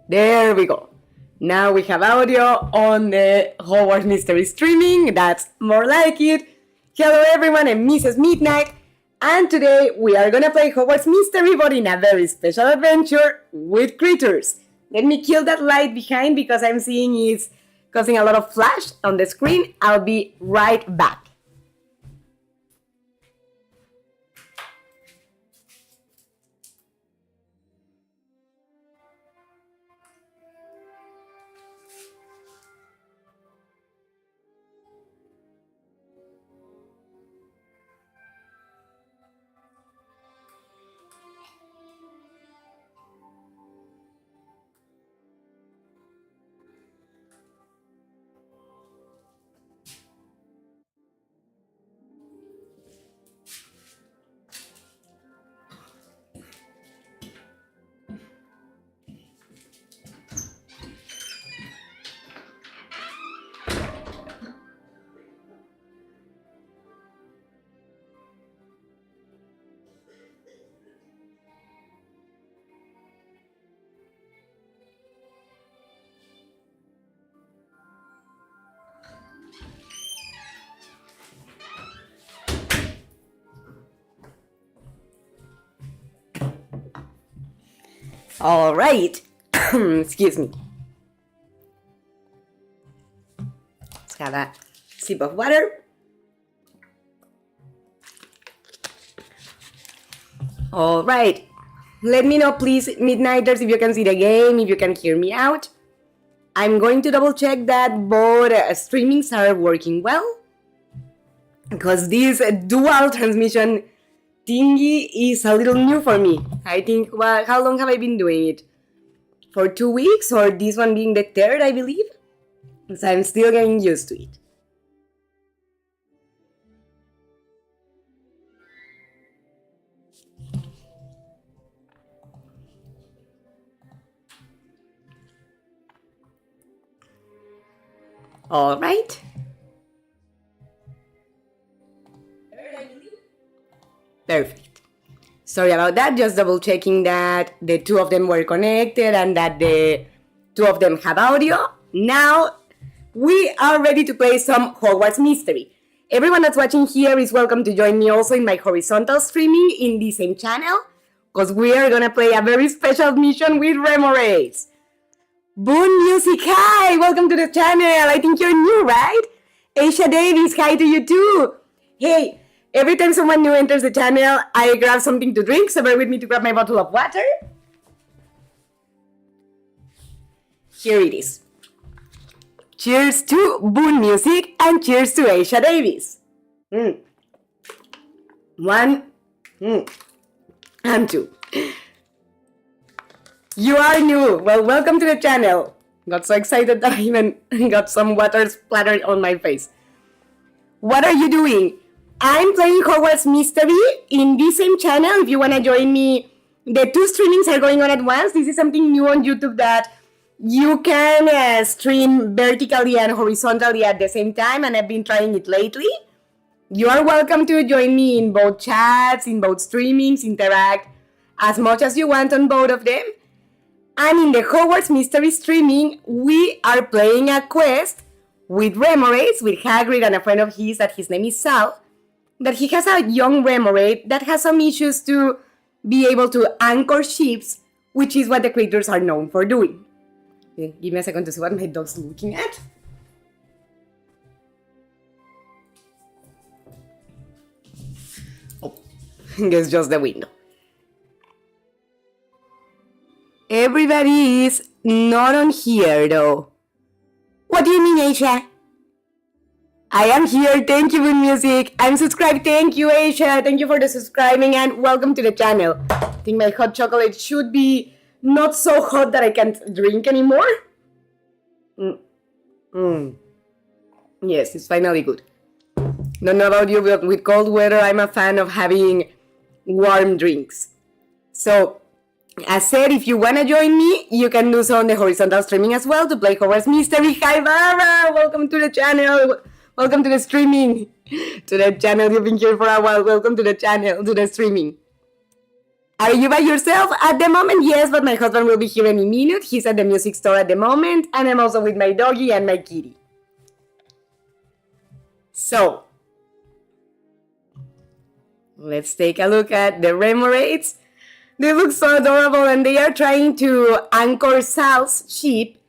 There we go. Now we have audio on the Hogwarts Mystery streaming. That's more like it. Hello everyone, I'm Mrs. Midnight, and today we are gonna play Hogwarts Mystery, but in a very special adventure with critters. Let me kill that light behind because I'm seeing it's causing a lot of flash on the screen. I'll be right back. All right. Excuse me. Let's have a sip of water. All right. Let me know, please, Midnighters, if you can see the game, if you can hear me out. I'm going to double check that both streamings are working well, because this dual transmission thingy is a little new for me. I think, well, how long have I been doing it? For 2 weeks, or this one being the third, I believe? So I'm still getting used to it. All right. Perfect. Sorry about that, just double checking that the two of them were connected and that the two of them have audio. Now, we are ready to play some Hogwarts Mystery. Everyone that's watching here is welcome to join me also in my horizontal streaming in the same channel, because we are gonna play a very special mission with REMORAIDS. Boon Music, hi! Welcome to the channel. I think you're new, right? Aisha Davis, hi to you too. Hey, every time someone new enters the channel, I grab something to drink, so bear with me to grab my bottle of water. Here it is. Cheers to Boon Music and cheers to Aisha Davis. One, and two. You are new. Well, welcome to the channel. Got so excited that I even got some water splattered on my face. What are you doing? I'm playing Hogwarts Mystery in the same channel. If you want to join me, the two streamings are going on at once. This is something new on YouTube that you can stream vertically and horizontally at the same time, and I've been trying it lately. You are welcome to join me in both chats, in both streamings, interact as much as you want on both of them. And in the Hogwarts Mystery streaming, we are playing a quest with REMORAIDS, with Hagrid and a friend of his that his name is Sal, that he has a young REMORAID that has some issues to be able to anchor ships, which is what the creatures are known for doing. Okay, give me a second to see what my dog's looking at. Oh, it's just the window. Everybody is not on here, though. What do you mean, Aisha? I am here. Thank you, Boon Music. I'm subscribed. Thank you, Aisha. Thank you for the subscribing and welcome to the channel. I think my hot chocolate should be not so hot that I can't drink anymore. Yes, it's finally good. Don't know about you, but with cold weather, I'm a fan of having warm drinks. So, as said, if you want to join me, you can do so on the horizontal streaming as well to play Hogwarts Mystery. Hi, Barbara! Welcome to the channel. Welcome to the streaming. To the channel. You've been here for a while. Welcome to the channel, to the streaming. Are you by yourself at the moment? Yes, but my husband will be here any minute. He's at the music store at the moment, and I'm also with my doggy and my kitty. So, let's take a look at the REMORAIDS. They look so adorable, and they are trying to anchor Sal's sheep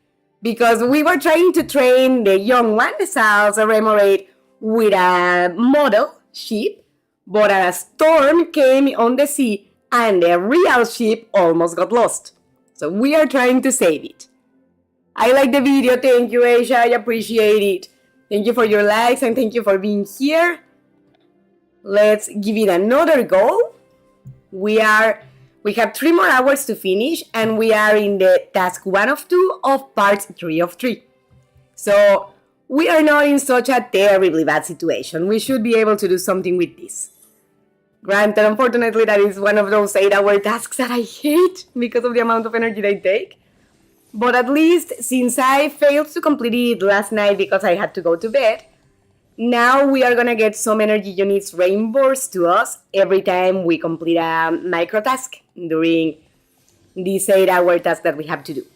because we were trying to train the young one, Sal's REMORAID, with a model sheep, but a storm came on the sea and the real sheep almost got lost. So we are trying to save it. I like the video. Thank you, Aisha. I appreciate it. Thank you for your likes and thank you for being here. Let's give it another go. We have 3 more hours to finish, and we are in the task 1 of 2 of part 3 of 3. So we are not in such a terribly bad situation. We should be able to do something with this. Granted, unfortunately, that is one of those 8-hour tasks that I hate because of the amount of energy they take. But at least, since I failed to complete it last night because I had to go to bed, now we are gonna get some energy units reimbursed to us every time we complete a micro task during this 8-hour task that we have to do.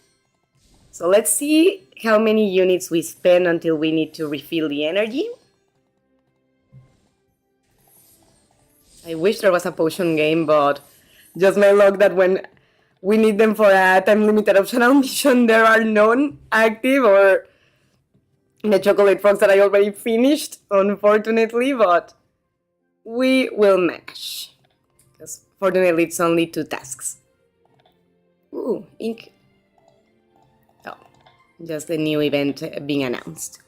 So let's see how many units we spend until we need to refill the energy. I wish there was a potion game, but just my luck that when we need them for a time-limited optional mission, there are none active, or the chocolate frogs that I already finished, unfortunately, but we will manage. Because fortunately, it's only 2 tasks. Ooh, ink. Oh, just a new event being announced.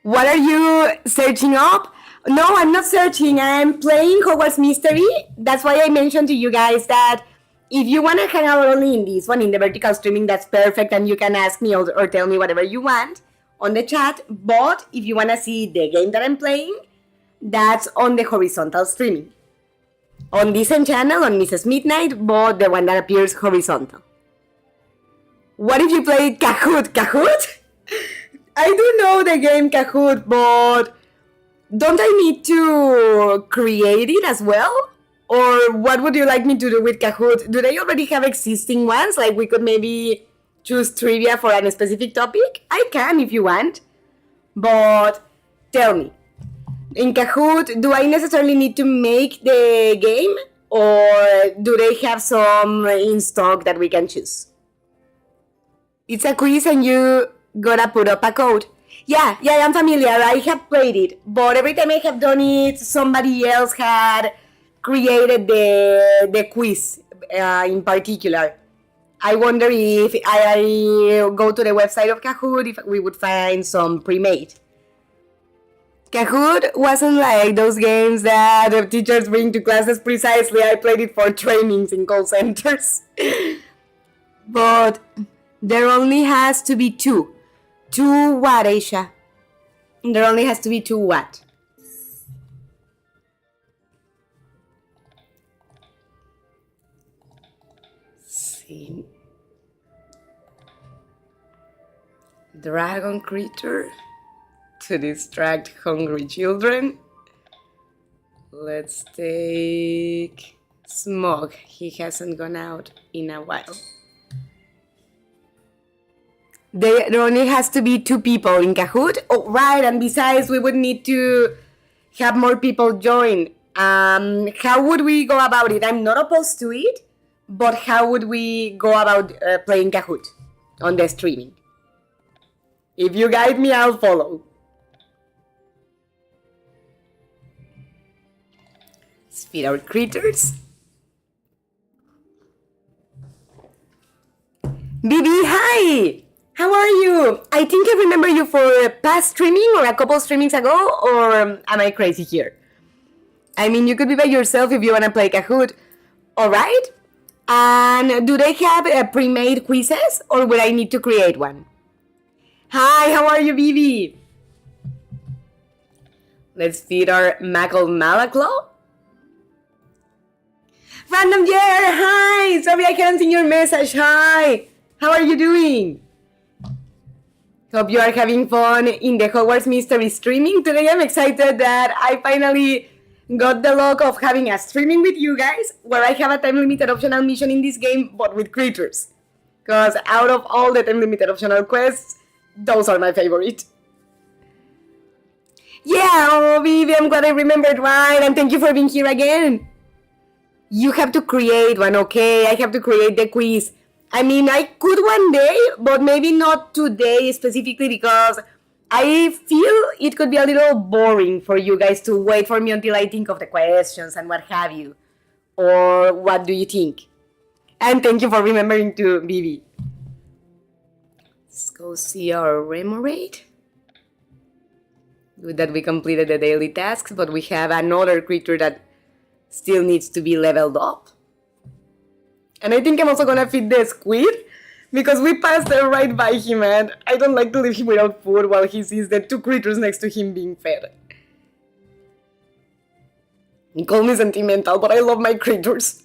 What are you searching up? No, I'm not searching. I'm playing Hogwarts Mystery. That's why I mentioned to you guys that if you want to hang out only in this one, in the vertical streaming, that's perfect, and you can ask me or tell me whatever you want on the chat. But if you want to see the game that I'm playing, that's on the horizontal streaming. On this same channel, on Mrs. Midnight, but the one that appears horizontal. What if you play Kahoot? Kahoot? I do know the game Kahoot, but don't I need to create it as well? Or what would you like me to do with Kahoot? Do they already have existing ones? Like we could maybe choose trivia for a specific topic? I can if you want. But tell me, in Kahoot, do I necessarily need to make the game? Or do they have some in stock that we can choose? It's a quiz and you gotta put up a code. Yeah, I'm familiar. I have played it. But every time I have done it, somebody else had created the quiz in particular. I wonder if I go to the website of Kahoot, if we would find some pre-made. Kahoot wasn't like those games that the teachers bring to classes precisely. I played it for trainings in call centers. But there only has to be 2. 2 what, Aisha? There only has to be 2 what? See. Dragon creature to distract hungry children. Let's take Smog. He hasn't gone out in a while. There only has to be 2 people in Kahoot. Oh, right, and besides, we would need to have more people join. How would we go about it? I'm not opposed to it, but how would we go about playing Kahoot on the streaming? If you guide me, I'll follow. Spit out critters. Bibi, hi! How are you? I think I remember you for past streaming or a couple streamings ago, or am I crazy here? I mean, you could be by yourself if you want to play Kahoot. Alright? And do they have pre-made quizzes, or would I need to create one? Hi, how are you, Bibi? Let's feed our Mackle Malaclaw. Random Year, hi! Sorry I can't see your message, hi! How are you doing? Hope you are having fun in the Hogwarts Mystery streaming. Today I'm excited that I finally got the luck of having a streaming with you guys where I have a time limited optional mission in this game, but with creatures. Because out of all the time limited optional quests, those are my favorite. Yeah, oh, Vivi, I'm glad I remembered right, and thank you for being here again. You have to create one, okay? I have to create the quiz. I mean, I could one day, but maybe not today specifically because I feel it could be a little boring for you guys to wait for me until I think of the questions and what have you. Or what do you think? And thank you for remembering to Vivi. Let's go see our REMORAID. Good that we completed the daily tasks, but we have another creature that still needs to be leveled up. And I think I'm also gonna feed the squid because we passed right by him and I don't like to leave him without food while he sees the two creatures next to him being fed. You call me sentimental, but I love my creatures.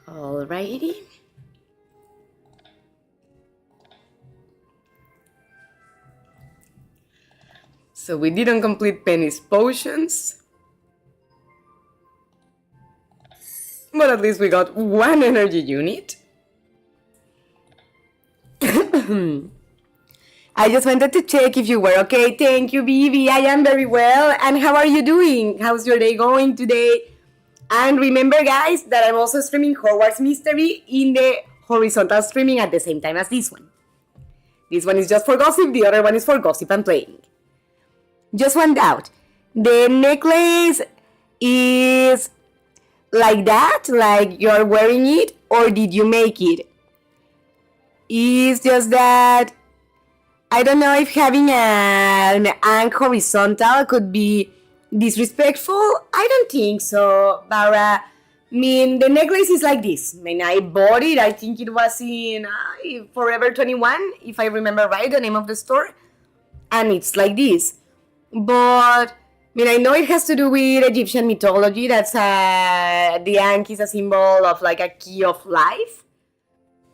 Alrighty. So we didn't complete Penny's potions. But at least we got one energy unit. I just wanted to check if you were okay. Thank you, Vivi. I am very well. And how are you doing? How's your day going today? And remember, guys, that I'm also streaming Hogwarts Mystery in the horizontal streaming at the same time as this one. This one is just for gossip, the other one is for gossip and playing. Just one doubt. The necklace is like that, like you're wearing it, or did you make it? It's just that I don't know if having an ankh horizontal could be disrespectful. I don't think so, Bara. I mean, the necklace is like this. I mean, I bought it. I think it was in Forever 21, if I remember right, the name of the store. And it's like this. But, I mean, I know it has to do with Egyptian mythology. That's the ankh is a symbol of like a key of life.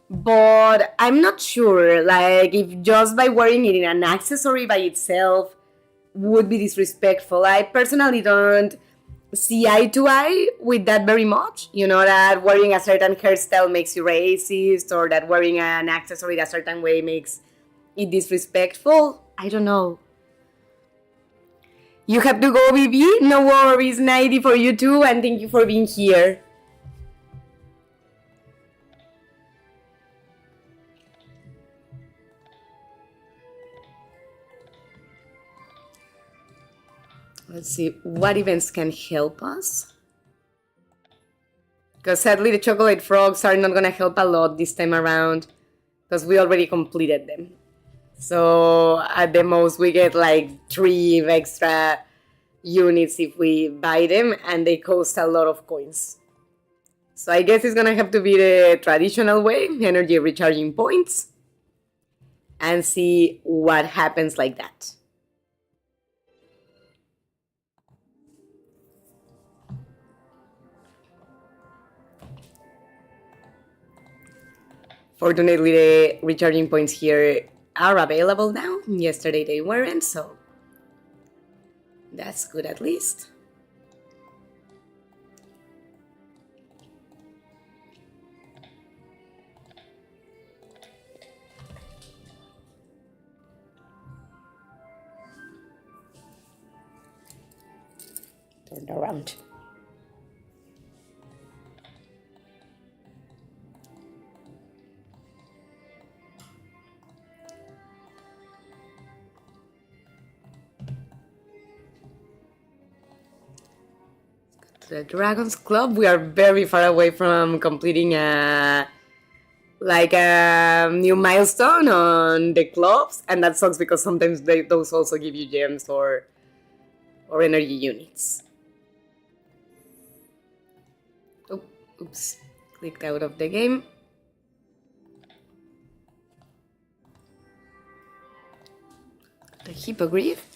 But I'm not sure, like, if just by wearing it in an accessory by itself would be disrespectful. I personally don't see eye to eye with that very much. You know, that wearing a certain hairstyle makes you racist, or that wearing an accessory a certain way makes it disrespectful. I don't know. You have to go, Vivi. No worries, Nighty, for you too, and thank you for being here. Let's see, what events can help us? Because sadly the chocolate frogs are not gonna help a lot this time around, because we already completed them. So at the most we get like 3 extra units if we buy them, and they cost a lot of coins. So I guess it's gonna have to be the traditional way, energy recharging points, and see what happens like that. Fortunately, the recharging points here are available now. Yesterday they weren't, so that's good at least. Turn around. The Dragon's Club, we are very far away from completing a new milestone on the clubs, and that sucks because sometimes those also give you gems or energy units. Oh, oops, clicked out of the game. The hippogriff.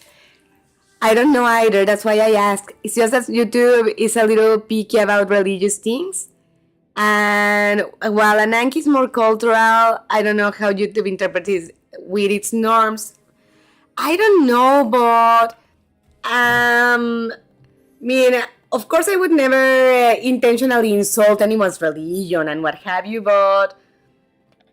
I don't know either, that's why I ask. It's just that YouTube is a little picky about religious things. And while Ananke is more cultural, I don't know how YouTube interprets it with its norms. I don't know, but I mean, of course, I would never intentionally insult anyone's religion and what have you, but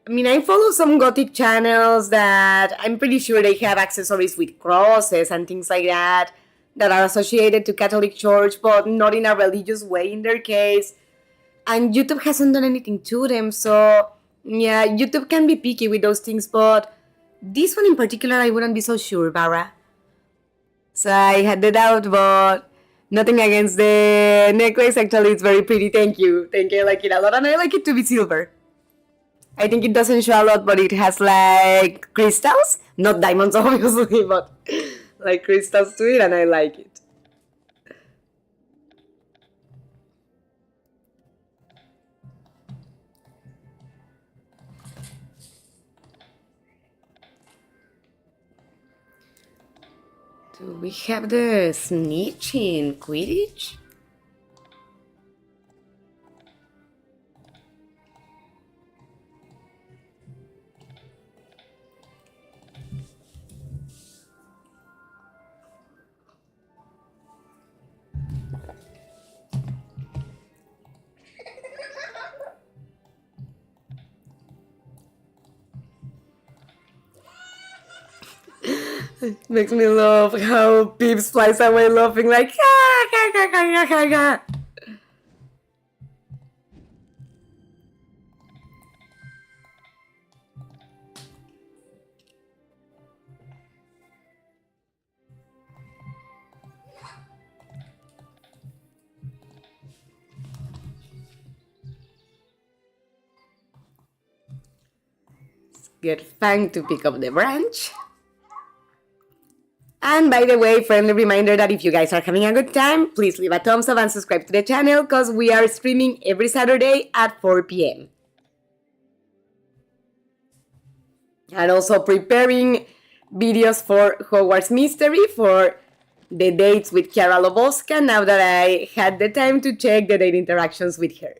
I mean, I follow some Gothic channels that I'm pretty sure they have accessories with crosses and things like that that are associated to Catholic Church, but not in a religious way in their case. And YouTube hasn't done anything to them, so yeah, YouTube can be picky with those things, but this one in particular, I wouldn't be so sure, Bara. So I had the doubt, but nothing against the necklace. Actually, it's very pretty. Thank you. Thank you. I like it a lot, and I like it to be silver. I think it doesn't show a lot, but it has like crystals, not diamonds, obviously, but like crystals to it, and I like it. Do we have the snitch in Quidditch? Makes me laugh how Pips flies away laughing like ha ha ha ha ha ha. Get Fang to pick up the branch. And by the way, friendly reminder that if you guys are having a good time, please leave a thumbs up and subscribe to the channel because we are streaming every Saturday at 4 p.m. And also preparing videos for Hogwarts Mystery for the dates with Chiara Lobosca now that I had the time to check the date interactions with her.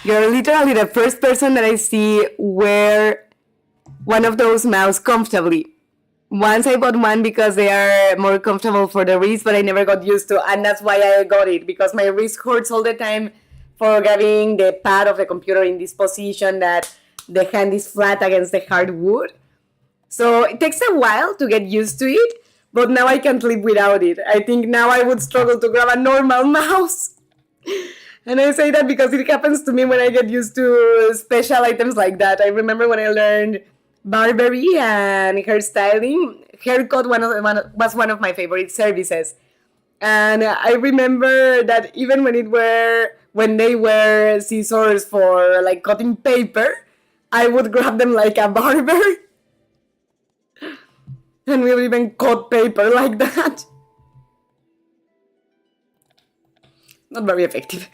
You're literally the first person that I see wear one of those mouse comfortably. Once I bought one because they are more comfortable for the wrist, but I never got used to, and that's why I got it, because my wrist hurts all the time for having the pad of the computer in this position that the hand is flat against the hard wood. So it takes a while to get used to it, but now I can't live without it. I think now I would struggle to grab a normal mouse. And I say that because it happens to me when I get used to special items like that. I remember when I learned barbery and hairstyling, haircut was one of my favorite services. And I remember that even when they were scissors for like cutting paper, I would grab them like a barber. And we would even cut paper like that. Not very effective.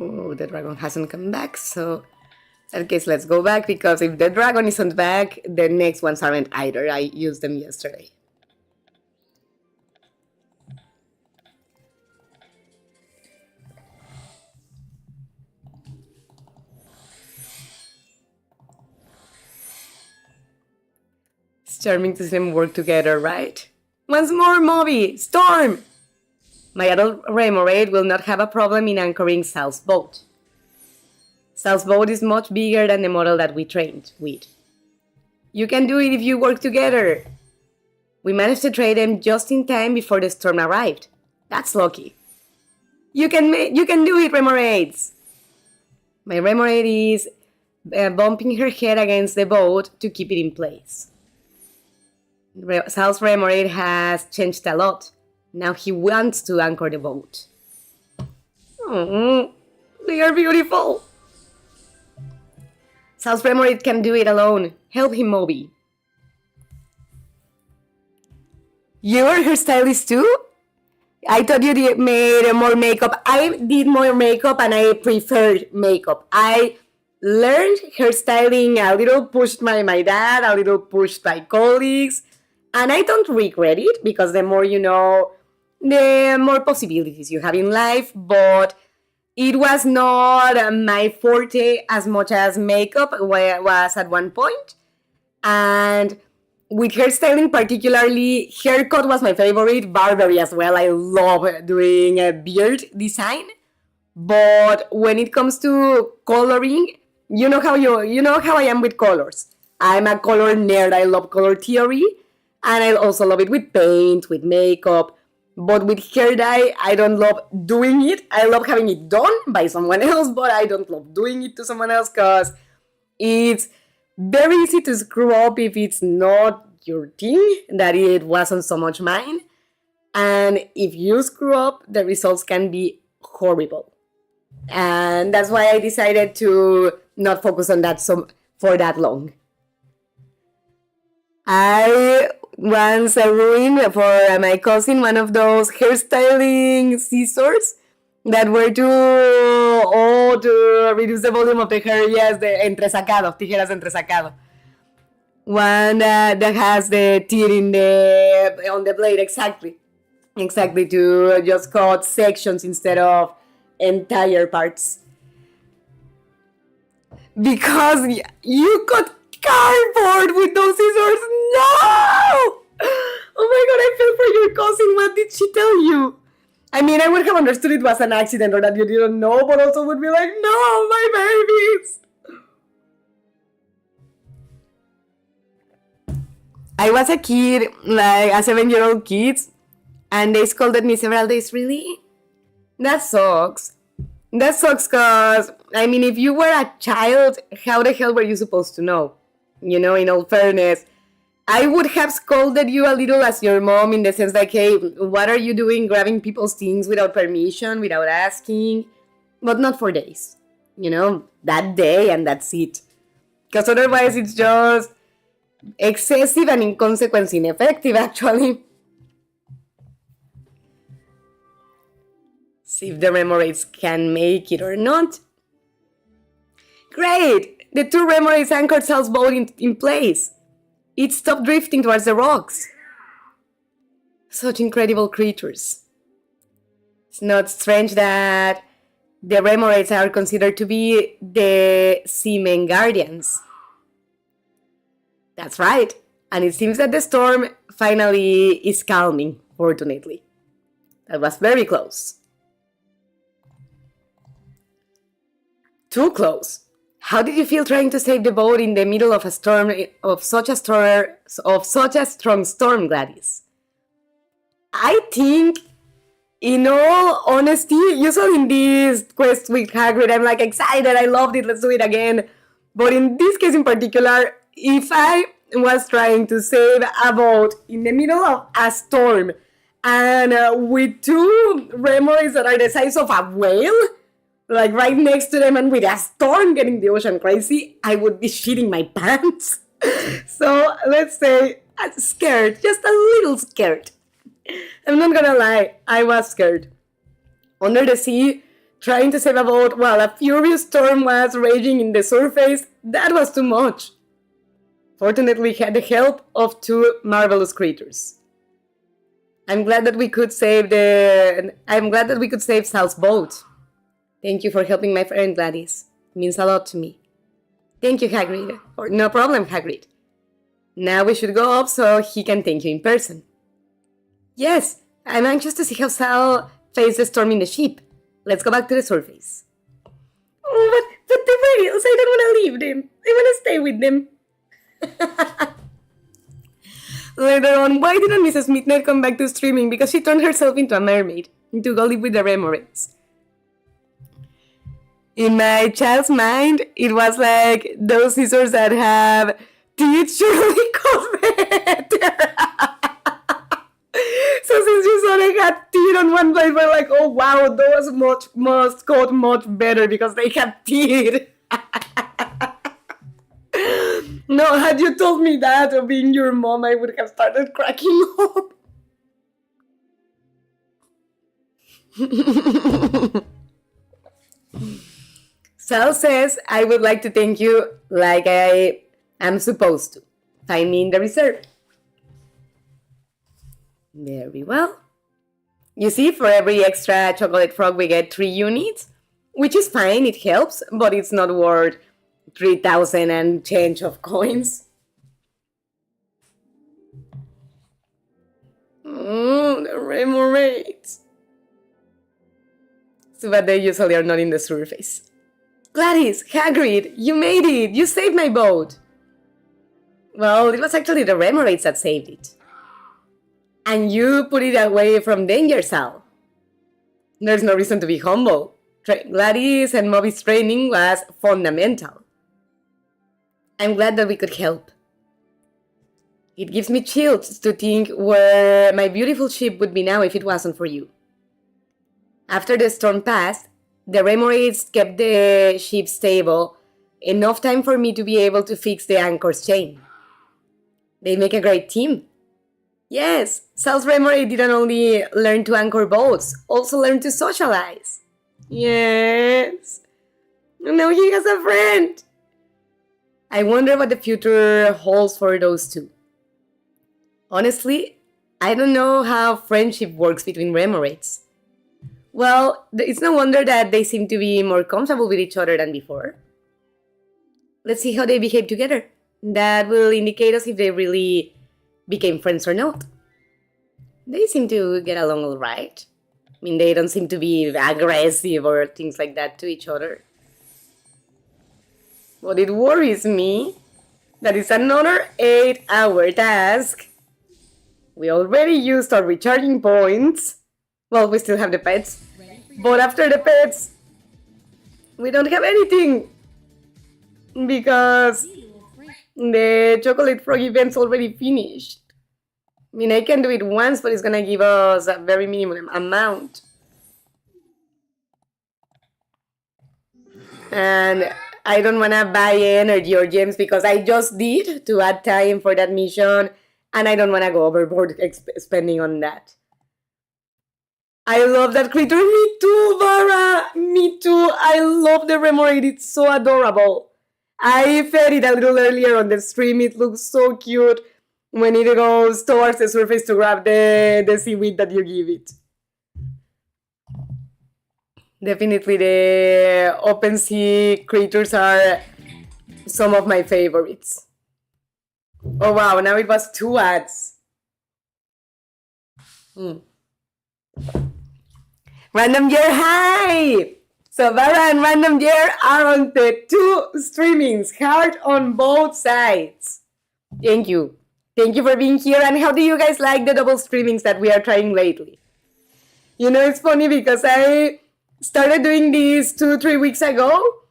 Oh, the dragon hasn't come back, so in that case, let's go back, because if the dragon isn't back, the next ones aren't either. I used them yesterday. It's charming to see them work together, right? Once more, Moby! Storm! My adult Remoraid will not have a problem in anchoring Sal's boat. Sal's boat is much bigger than the model that we trained with. You can do it if you work together. We managed to trade them just in time before the storm arrived. That's lucky. You can do it, Remoraids! My Remoraid is bumping her head against the boat to keep it in place. Sal's Remoraid has changed a lot. Now he wants to anchor the boat. Oh, they are beautiful. Sal's Remoraid can do it alone. Help him, Moby. You are her stylist too? I thought you made more makeup. I did more makeup and I preferred makeup. I learned hairstyling a little pushed by my dad, a little pushed by colleagues, and I don't regret it because the more you know, the more possibilities you have in life, but it was not my forte as much as makeup was at one point. And with hairstyling particularly, haircut was my favorite, barbery as well. I love doing a beard design. But when it comes to coloring, you know how I am with colors. I'm a color nerd. I love color theory, and I also love it with paint, with makeup. But with hair dye, I don't love doing it. I love having it done by someone else, but I don't love doing it to someone else because it's very easy to screw up if it's not your thing, that it wasn't so much mine. And if you screw up, the results can be horrible. And that's why I decided to not focus on that for that long. I once ruined for my cousin one of those hairstyling scissors that were to reduce the volume of the hair. Yes, the entresacado, tijeras entresacado. One that has the teeth on the blade, exactly, to just cut sections instead of entire parts. Because you cut cardboard with those scissors. No! Oh my god, I feel for your cousin. What did she tell you? I mean, I would have understood it was an accident or that you didn't know, but also would be like, no, my babies. I was a kid, like a 7-year-old kid, and they scolded me several days. Really? That sucks. That sucks because, I mean, if you were a child, how the hell were you supposed to know? You know, in all fairness, I would have scolded you a little as your mom in the sense like, hey, what are you doing grabbing people's things without permission, without asking? But not for days. You know, that day and that's it. Because otherwise it's just excessive and in consequence ineffective, actually. See if the REMORAIDS can make it or not. Great! The two REMORAIDS anchored cells both in place. It stopped drifting towards the rocks. Such incredible creatures. It's not strange that the REMORAIDS are considered to be the seamen guardians. That's right. And it seems that the storm finally is calming, fortunately. That was very close. Too close. How did you feel trying to save the boat in the middle of a storm, of such a strong storm, Gladys? I think, in all honesty, usually in this quest with Hagrid, I'm like excited, I loved it, let's do it again. But in this case in particular, if I was trying to save a boat in the middle of a storm and with two REMORAIDS that are the size of a whale, like right next to them and with a storm getting the ocean crazy, I would be shitting my pants. So let's say I'm scared, just a little scared. I'm not gonna lie, I was scared. Under the sea, trying to save a boat while a furious storm was raging in the surface, that was too much. Fortunately, had the help of two marvelous creatures. I'm glad that we could save Sal's boat. Thank you for helping my friend Gladys. It means a lot to me. Thank you, Hagrid. Or no problem, Hagrid. Now we should go up so he can thank you in person. Yes, I'm anxious to see how Sal faced the storm in the ship. Let's go back to the surface. Oh, but the whales, I don't want to leave them. I want to stay with them. Later on, why didn't Mrs. Midnight come back to streaming? Because she turned herself into a mermaid, to go live with the REMORAIDS. In my child's mind, it was like those scissors that have teeth surely cut better. So since you saw they had teeth on one place, we're like, oh wow, those must cut much better because they have teeth. No, had you told me that of being your mom, I would have started cracking up. Sal says, I would like to thank you like I am supposed to. Find me in the reserve. Very well. You see, for every extra chocolate frog we get 3 units, which is fine, it helps, but it's not worth 3,000 and change of coins. The REMORAIDS. So bad they usually are not in the surface. Gladys, Hagrid, you made it! You saved my boat! Well, it was actually the REMORAIDS that saved it. And you put it away from danger, Sal. There's no reason to be humble. Gladys and Moby's training was fundamental. I'm glad that we could help. It gives me chills to think where my beautiful ship would be now if it wasn't for you. After the storm passed, the REMORAIDS kept the ship stable enough time for me to be able to fix the anchor's chain. They make a great team. Yes, Sal's REMORAID didn't only learn to anchor boats, also learned to socialize. Yes. Now he has a friend. I wonder what the future holds for those two. Honestly, I don't know how friendship works between REMORAIDs. Well, it's no wonder that they seem to be more comfortable with each other than before. Let's see how they behave together. That will indicate us if they really became friends or not. They seem to get along all right. I mean, they don't seem to be aggressive or things like that to each other. But it worries me that it's another 8-hour task. We already used our recharging points. Well, we still have the pets. But after the pets, we don't have anything. Because the chocolate frog event's already finished. I mean, I can do it once, but it's gonna give us a very minimum amount. And I don't wanna buy energy or gems because I just did to add time for that mission, and I don't wanna go overboard spending on that. I love that creature. Me too, Vara. Me too. I love the REMORAID. It's so adorable. I fed it a little earlier on the stream. It looks so cute when it goes towards the surface to grab the seaweed that you give it. Definitely the open sea creatures are some of my favorites. Oh wow, now it was 2 ads. Random Year, hi! So Vara and Random Year are on the 2 streamings, heart on both sides. Thank you. Thank you for being here. And how do you guys like the double streamings that we are trying lately? You know, it's funny because I started doing this 2-3 weeks ago.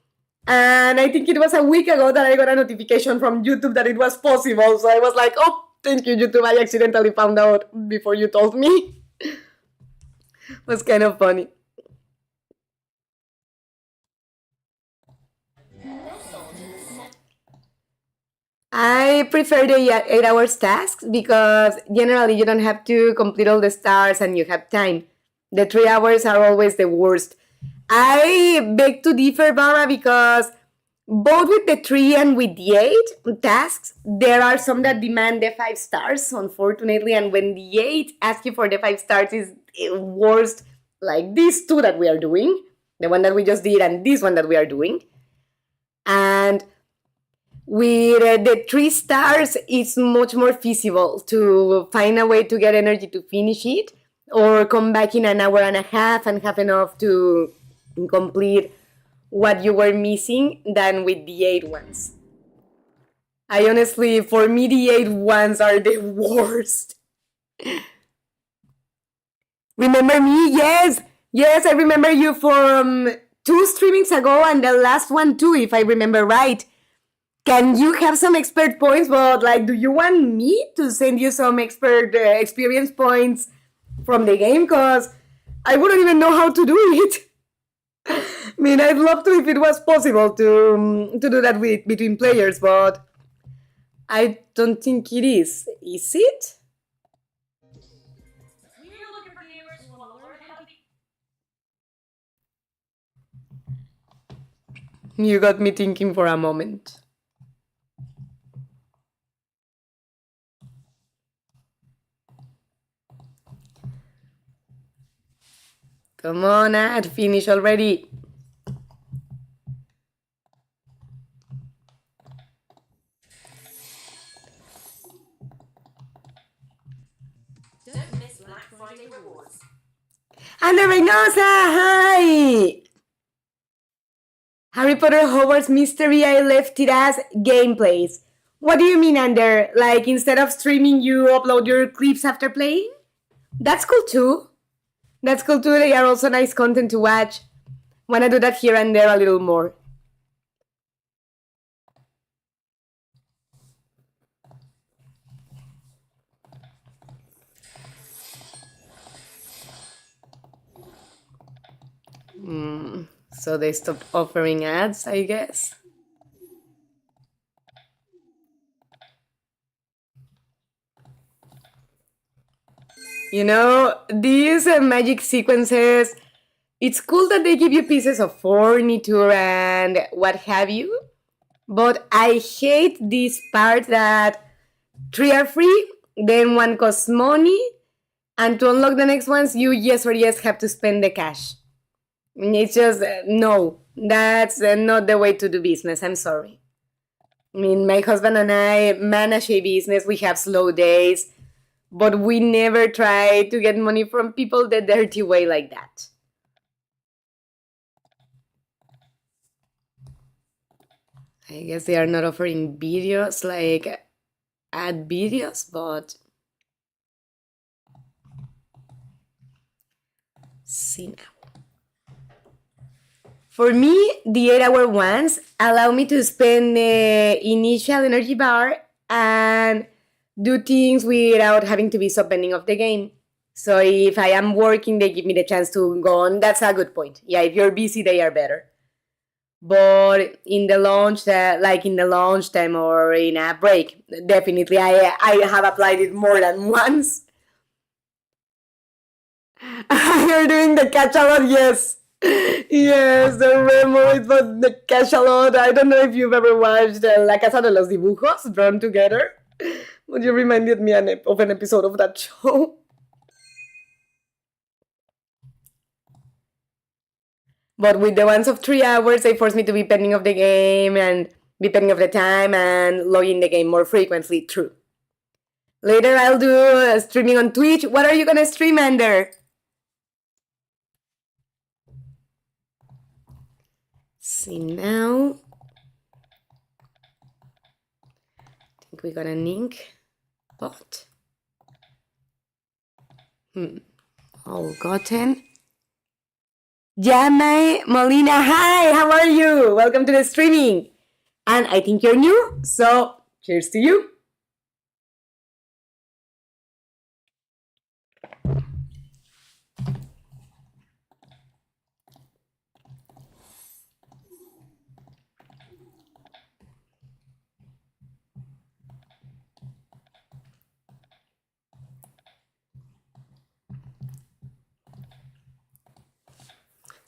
And I think it was a week ago that I got a notification from YouTube that it was possible. So I was like, oh, thank you, YouTube. I accidentally found out before you told me. It was kind of funny. I prefer the 8 hours tasks because generally you don't have to complete all the stars and you have time. The 3 hours are always the worst. I beg to differ, Bara, because both with the 3 and with the 8 tasks, there are some that demand the 5 stars, unfortunately, and when the 8 asks you for the 5 stars is worst, like these 2 that we are doing, the one that we just did and this one that we are doing. And with the 3 stars, it's much more feasible to find a way to get energy to finish it or come back in an hour and a half and have enough to complete what you were missing than with the 8 ones. I honestly, for me, the 8 ones are the worst. Remember me? Yes! Yes, I remember you from 2 streamings ago and the last one too, if I remember right. Can you have some expert points? But like, do you want me to send you some expert experience points from the game? Because I wouldn't even know how to do it. I mean, I'd love to if it was possible to do that between players, but I don't think it is. Is it? You got me thinking for a moment. Come on, ad, finish already. Don't miss Black Friday rewards. Ana Reynosa, hi! Harry Potter Hogwarts Mystery, I left it as gameplays. What do you mean, Ander? Like, instead of streaming, you upload your clips after playing? That's cool too. That's cool too. They are also nice content to watch. Wanna do that here and there a little more. So they stopped offering ads, I guess. You know, these magic sequences, it's cool that they give you pieces of furniture and what have you, but I hate this part that 3 are free, then 1 costs money, and to unlock the next ones, you yes or yes have to spend the cash. It's just, no, that's not the way to do business, I'm sorry. I mean, my husband and I manage a business, we have slow days, but we never try to get money from people the dirty way like that. I guess they are not offering videos like ad videos, but see now. For me, the 8-hour ones allow me to spend the initial energy bar and do things without having to be so pending of the game. So if I am working, they give me the chance to go on. That's a good point. Yeah, if you're busy, they are better. But in the launch, like in the launch time or in a break, definitely I have applied it more than once. You're doing the catch a lot, yes. Yes, the REMORAIDS, but the catch a lot. I don't know if you've ever watched La Casa de los Dibujos drawn together, but you reminded me of an episode of that show. But with the ones of 3 hours, they force me to be pending of the game and be pending of the time and log in the game more frequently. True. Later, I'll do streaming on Twitch. What are you gonna stream, Ander? See now. I think we got an ink bot. All gotten. Jamai Molina, hi, how are you? Welcome to the streaming. And I think you're new, so cheers to you.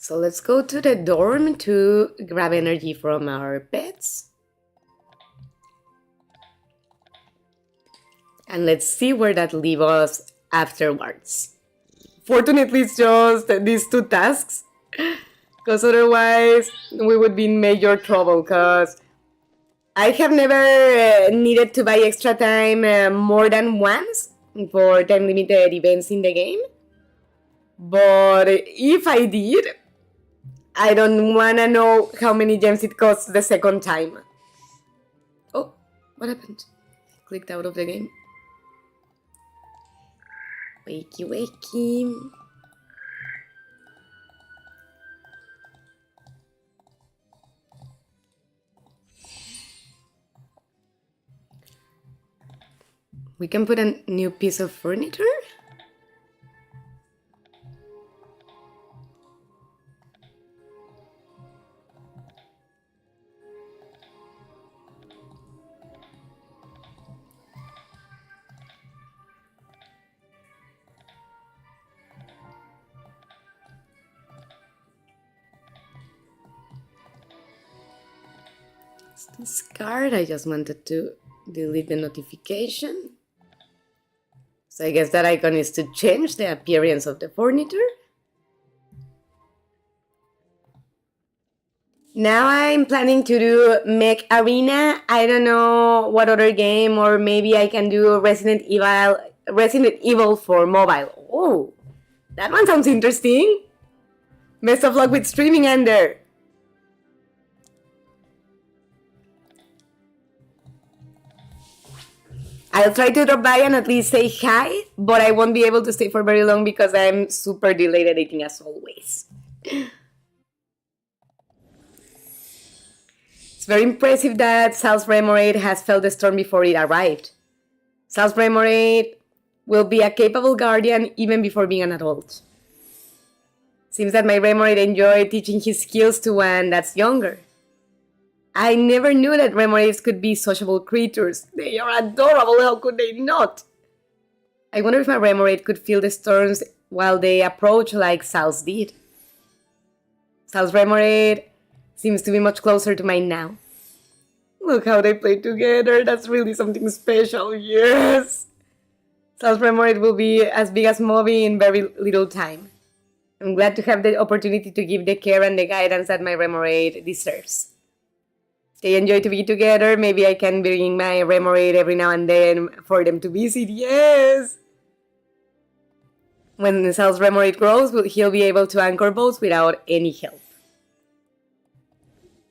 So let's go to the dorm to grab energy from our pets. And let's see where that leaves us afterwards. Fortunately, it's just these 2 tasks, because otherwise we would be in major trouble, because I have never needed to buy extra time more than once for time limited events in the game. But if I did, I don't wanna know how many gems it costs the second time. Oh, what happened? I clicked out of the game. Wakey, wakey. We can put a new piece of furniture? This card, I just wanted to delete the notification. So I guess that icon is to change the appearance of the furniture. Now I'm planning to do Mech Arena. I don't know what other game, or maybe I can do Resident Evil for mobile. Oh, that one sounds interesting. Best of luck with streaming, Ender. I'll try to drop by and at least say hi, but I won't be able to stay for very long because I'm super delayed editing as always. It's very impressive that Sal's Remoraid has felt the storm before it arrived. Sal's Remoraid will be a capable guardian even before being an adult. Seems that my Remoraid enjoyed teaching his skills to one that's younger. I never knew that Remoraids could be sociable creatures. They are adorable, how could they not? I wonder if my Remoraid could feel the storms while they approach like Sal's did. Sal's Remoraid seems to be much closer to mine now. Look how they play together, that's really something special, yes! Sal's Remoraid will be as big as Moby in very little time. I'm glad to have the opportunity to give the care and the guidance that my Remoraid deserves. They enjoy to be together. Maybe I can bring my Remoraid every now and then for them to visit. Yes! When Sal's Remoraid grows, he'll be able to anchor boats without any help.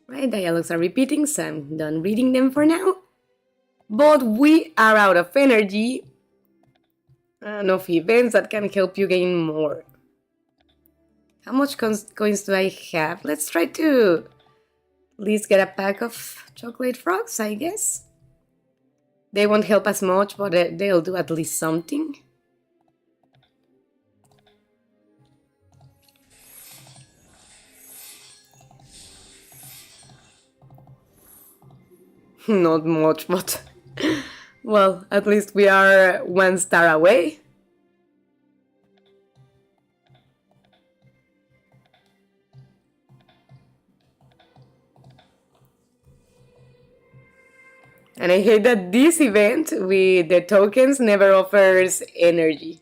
Right, dialogues are repeating, so I'm done reading them for now. But we are out of energy and of events that can help you gain more. How much coins do I have? Let's try to at least get a pack of chocolate frogs, I guess. They won't help us much, but they'll do at least something. Not much, but well, at least we are 1 star away. And I hate that this event with the tokens never offers energy.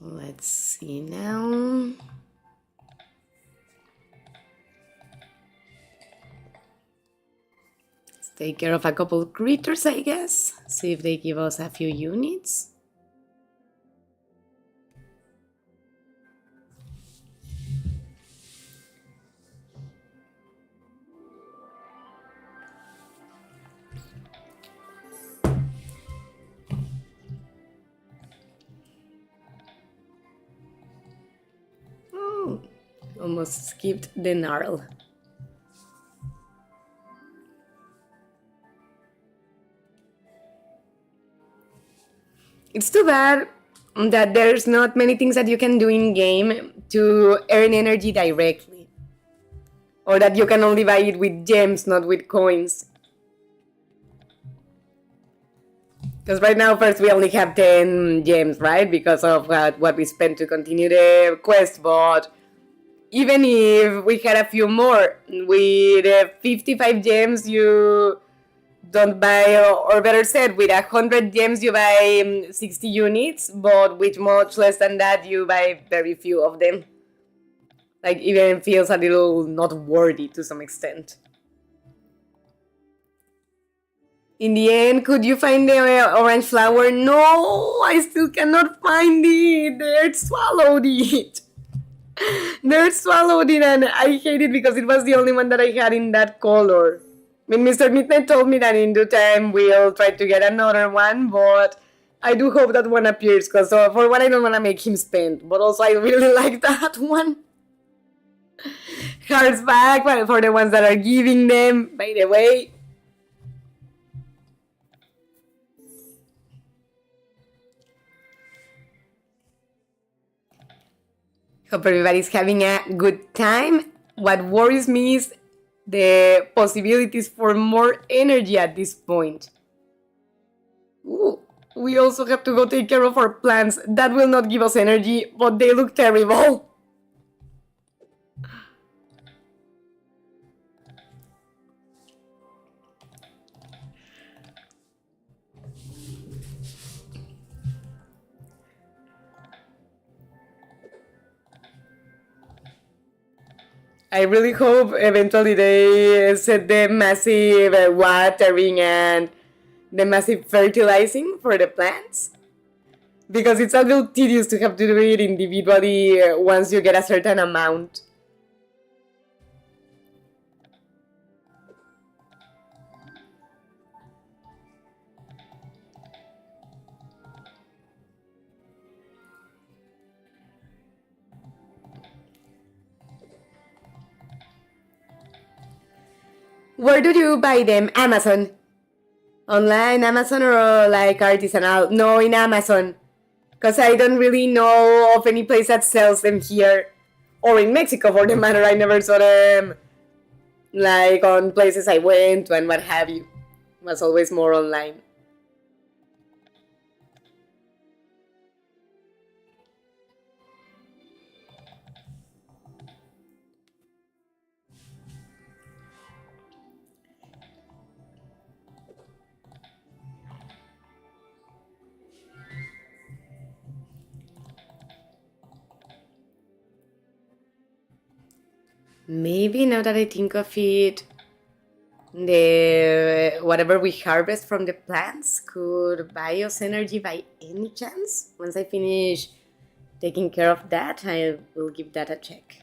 Let's see now. Let's take care of a couple of critters, I guess. See if they give us a few units. Almost skipped the gnarl. It's too bad that there's not many things that you can do in game to earn energy directly. Or that you can only buy it with gems, not with coins. Because right now, first we only have 10 gems, right? Because of what we spent to continue the quest, but even if we had a few more, with 55 gems you don't buy, or better said, with 100 gems you buy 60 units, but with much less than that you buy very few of them. Like, even feels a little not worthy to some extent. In the end, could you find the orange flower? No, I still cannot find it. They swallowed it. They swallowed it, and I hate it because it was the only one that I had in that color. I mean, Mr. Midnight told me that in due time we'll try to get another one, but I do hope that one appears, because for one, I don't want to make him spend, but also I really like that one. Hearts back for the ones that are giving them, by the way. Hope everybody's having a good time. What worries me is the possibilities for more energy at this point. Ooh, We also have to go take care of our plants. That will not give us energy, but they look terrible. I really hope eventually they set the massive watering and the massive fertilizing for the plants. Because it's a little tedious to have to do it individually once you get a certain amount. Where do you buy them? Amazon. Online Amazon or like artisanal? No, in Amazon. Because I don't really know of any place that sells them here. Or in Mexico for the matter. I never saw them like on places I went to and what have you. It was always more online. Maybe now that I think of it, the whatever we harvest from the plants could buy us energy by any chance. Once I finish taking care of that, I will give that a check.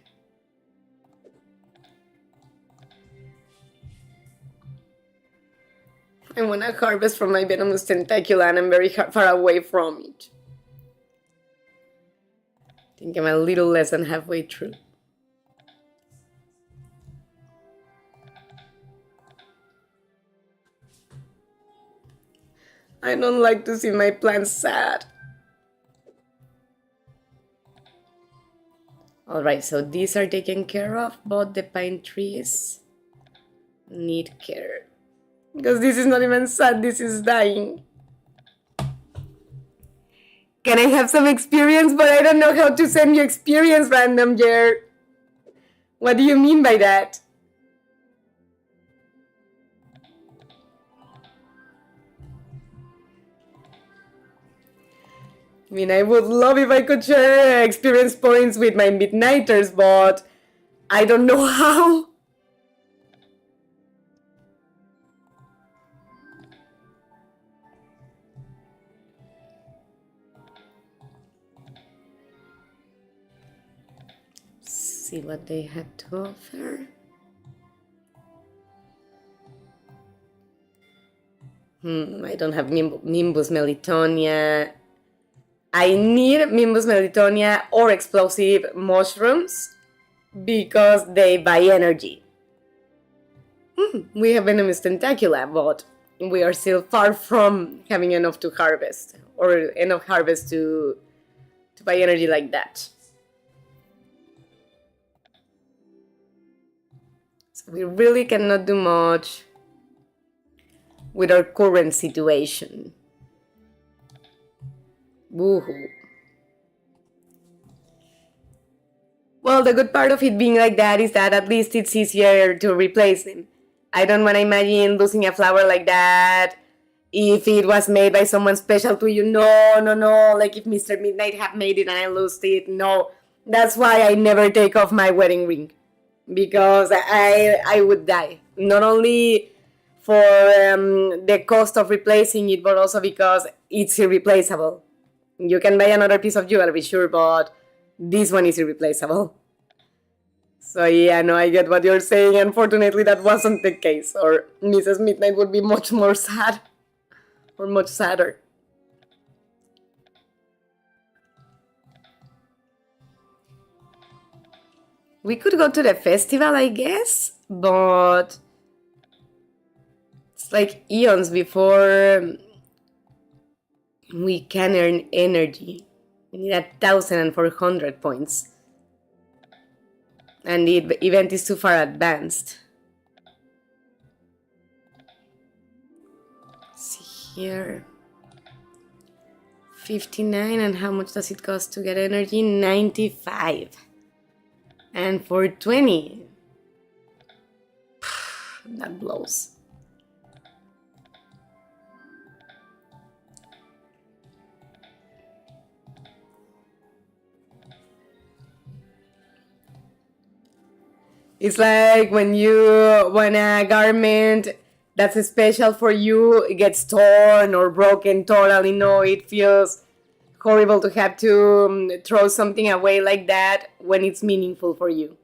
I want to harvest from my venomous tentacula and I'm very far away from it. I think I'm a little less than halfway through. I don't like to see my plants sad. Alright, so these are taken care of, but the pine trees need care. Because this is not even sad, this is dying. Can I have some experience? But I don't know how to send you experience, random year. What do you mean by that? I mean, I would love if I could share experience points with my midnighters, but I don't know how. See what they had to offer. I don't have Nimbus Melitonia. I need Nimbus Melitonia or explosive mushrooms because they buy energy. We have venomous tentacula, but we are still far from having enough to harvest or enough harvest to buy energy like that. So we really cannot do much with our current situation. Woohoo. Well, the good part of it being like that is that at least it's easier to replace them. I don't want to imagine losing a flower like that if it was made by someone special to you. No. Like if Mr. Midnight had made it and I lost it. No. That's why I never take off my wedding ring. Because I would die. Not only for the cost of replacing it, but also because it's irreplaceable. You can buy another piece of jewelry, sure, but this one is irreplaceable. So yeah, no, I get what you're saying. Unfortunately, that wasn't the case, or Mrs. Midnight would be much more sad, or much sadder. We could go to the festival, I guess, but it's like eons before we can earn energy. We need 1,400 points. And the event is too far advanced. Let's see here. 59, and how much does it cost to get energy? 95. And for 20, that blows. It's like when a garment that's special for you, it gets torn or broken totally. No, it feels horrible to have to throw something away like that when it's meaningful for you.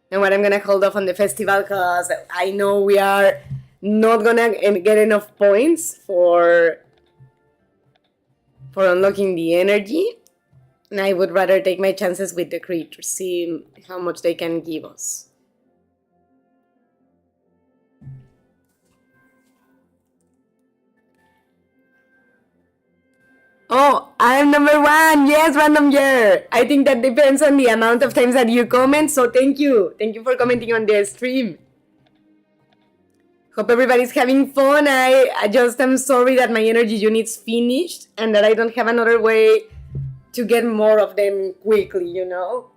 And what I'm gonna hold off on the festival, because I know we are not gonna get enough points for unlocking the energy. And I would rather take my chances with the creatures, see how much they can give us. Oh, I'm number 1. Yes, random year. I think that depends on the amount of times that you comment. So thank you. Thank you for commenting on the stream. Hope everybody's having fun. I just am sorry that my energy unit's finished and that I don't have another way to get more of them quickly, you know?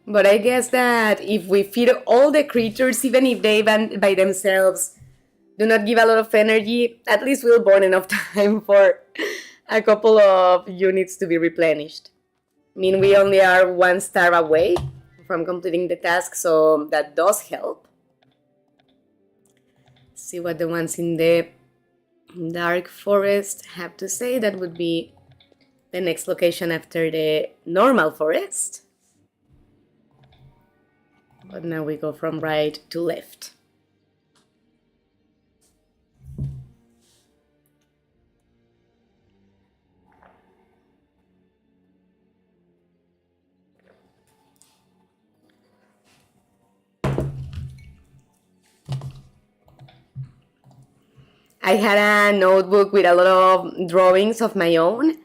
But I guess that if we feed all the creatures, even if they by themselves do not give a lot of energy, at least we'll burn enough time for a couple of units to be replenished. I mean, we only are 1 star away from completing the task, so that does help. See what the ones in the dark forest have to say. That would be the next location after the normal forest. But now we go from right to left. I had a notebook with a lot of drawings of my own,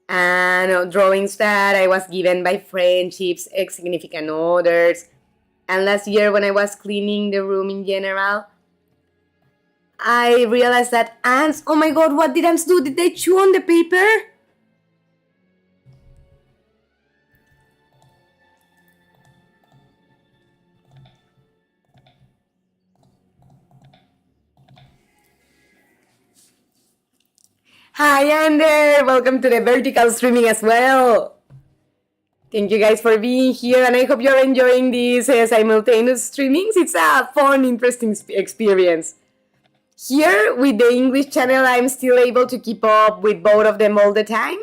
and drawings that I was given by friendships, ex-significant others. And last year when I was cleaning the room in general, I realized that ants, oh my god, what did ants do? Did they chew on the paper? Hi, Ander! Welcome to the vertical streaming as well. Thank you guys for being here, and I hope you're enjoying these simultaneous streamings. It's a fun, interesting experience. Here, with the English channel, I'm still able to keep up with both of them all the time.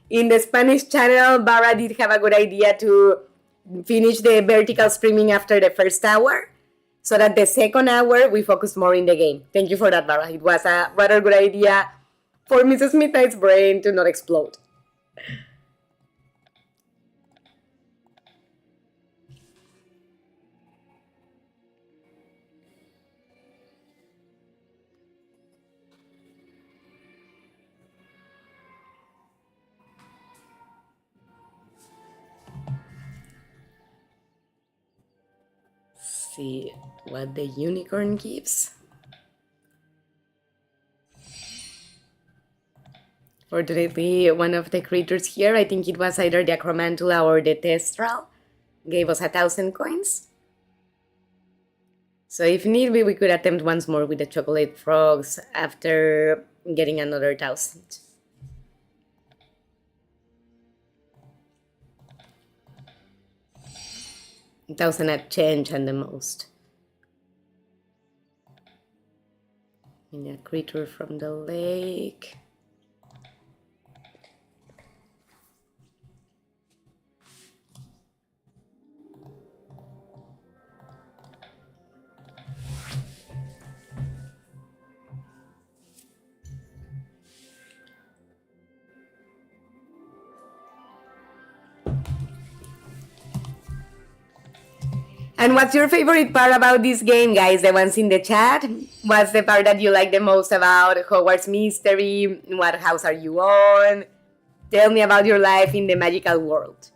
In the Spanish channel, Barra did have a good idea to finish the vertical streaming after the first hour, so that the second hour we focus more in the game. Thank you for that, Barra. It was a rather good idea for Mrs. Midnight's brain to not explode. See what the unicorn gives. Fortunately, one of the creatures here, I think it was either the Acromantula or the Testral, gave us 1,000 coins. So if need be, we could attempt once more with the chocolate frogs after getting another 1,000. $1,000 at change and the most. And a creature from the lake. And what's your favorite part about this game, guys? The ones in the chat. What's the part that you like the most about Hogwarts Mystery? What house are you on? Tell me about your life in the magical world.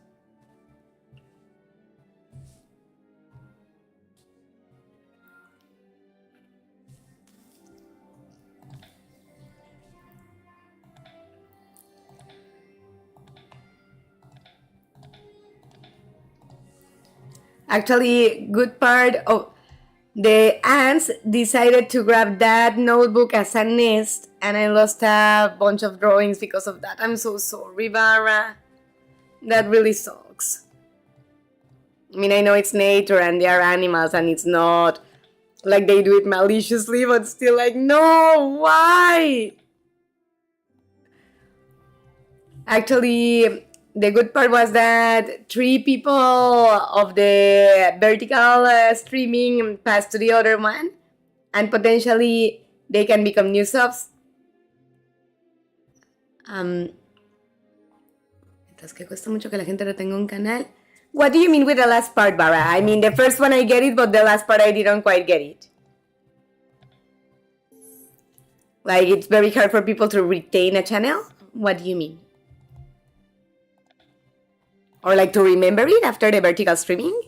Actually, good part of the ants decided to grab that notebook as a nest, and I lost a bunch of drawings because of that. I'm so sorry, Bara. That really sucks. I mean, I know it's nature and they are animals and it's not like they do it maliciously, but still like, no, why? Actually, the good part was that 3 people of the vertical streaming passed to the other one, and potentially they can become new subs. Es que cuesta mucho que la gente retenga un canal. What do you mean with the last part, Bara? I mean, the first one I get it, but the last part I didn't quite get it. Like, it's very hard for people to retain a channel? What do you mean? Or like to remember it after the vertical streaming?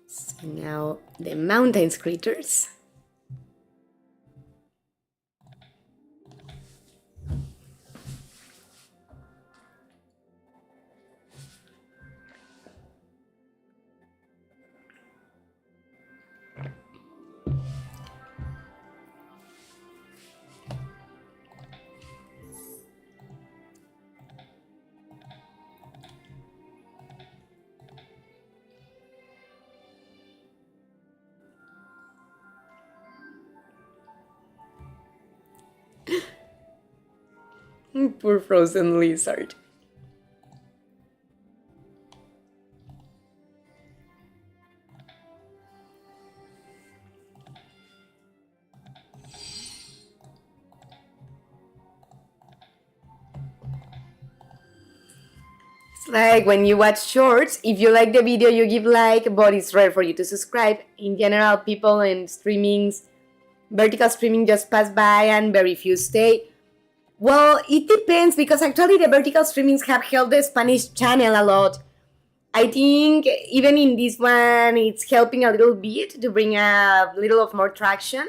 So now the mountain creatures. Poor frozen lizard. It's like when you watch shorts, if you like the video, you give like, but it's rare for you to subscribe. In general, people in streamings, vertical streaming just pass by and very few stay. Well, it depends, because actually the vertical streamings have helped the Spanish channel a lot. I think even in this one, it's helping a little bit to bring a little of more traction,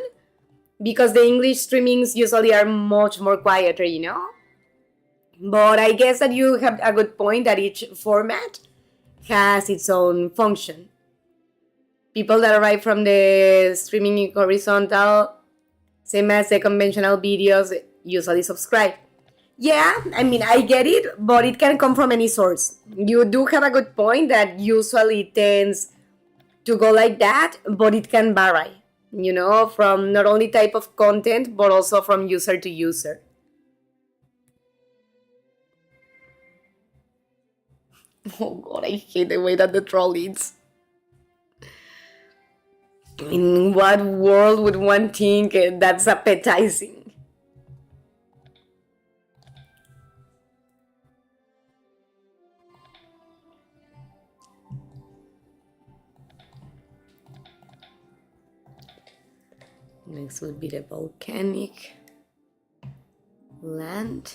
because the English streamings usually are much more quieter, you know? But I guess that you have a good point that each format has its own function. People that arrive from the streaming horizontal, same as the conventional videos, usually subscribe. Yeah, I mean, I get it, but it can come from any source. You do have a good point that usually tends to go like that, but it can vary, you know, from not only type of content, but also from user to user. Oh god, I hate the way that the troll eats. In what world would one think that's appetizing? Next would be the volcanic land.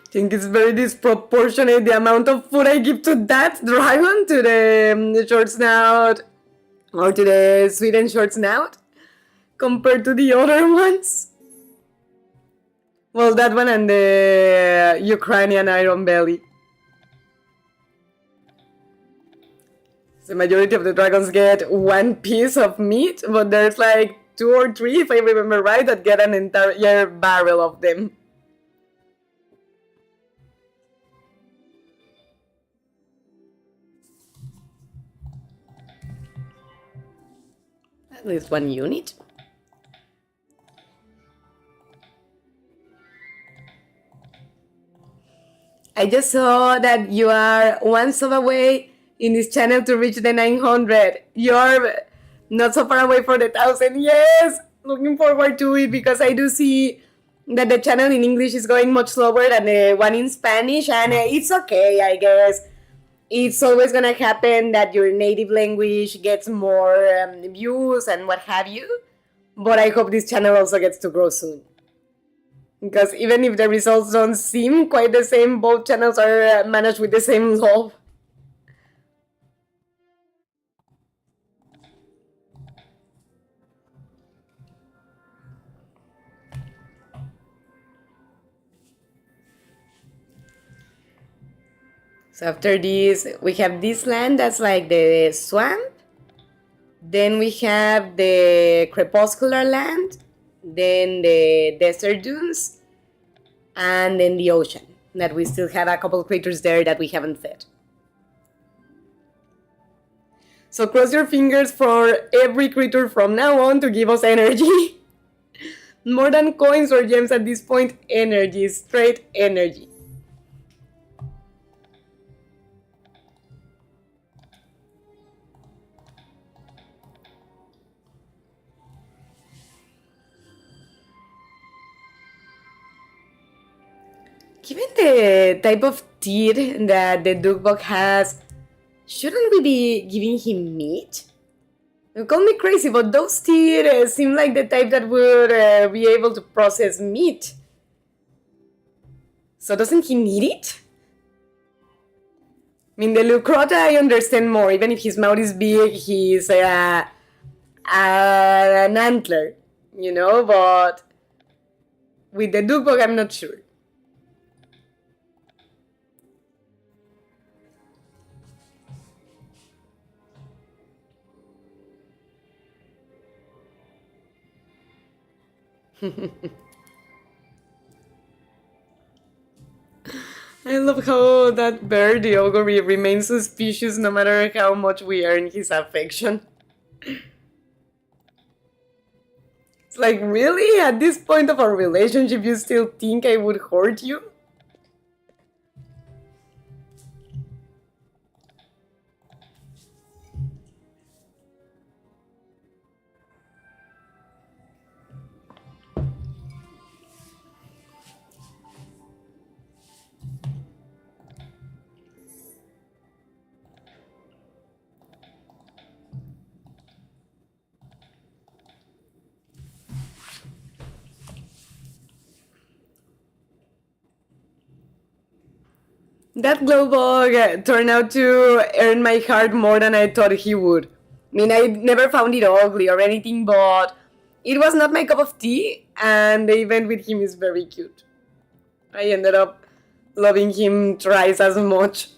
I think it's very disproportionate the amount of food I give to that dragon, to the short snout, or to the Sweden short snout, compared to the other ones. Well, that one and the Ukrainian Iron Belly. The majority of the dragons get one piece of meat, but there's like 2 or 3, if I remember right, that get an entire barrel of them. At least 1 unit. I just saw that you are 1 sub away in this channel to reach the 900. You're not so far away for the 1000. Yes! Looking forward to it because I do see that the channel in English is going much slower than the one in Spanish, and it's okay, I guess. It's always gonna happen that your native language gets more views and what have you. But I hope this channel also gets to grow soon. Because even if the results don't seem quite the same, both channels are managed with the same love. So after this, we have this land that's like the swamp. Then we have the crepuscular land. Then the desert dunes. And then the ocean. That we still have a couple of creatures there that we haven't fed. So cross your fingers for every creature from now on to give us energy. More than coins or gems at this point, energy, straight energy. Given the type of teeth that the Duckbug has, shouldn't we be giving him meat? You call me crazy, but those teeth seem like the type that would be able to process meat. So doesn't he need it? I mean, the Lucrota I understand more. Even if his mouth is big, he's an antler, you know? But with the Duckbug, I'm not sure. I love how that bird, the ogre, remains suspicious no matter how much we earn his affection. It's like, really? At this point of our relationship, you still think I would hurt you? That glowbug turned out to earn my heart more than I thought he would. I mean, I never found it ugly or anything, but it was not my cup of tea, and the event with him is very cute. I ended up loving him twice as much.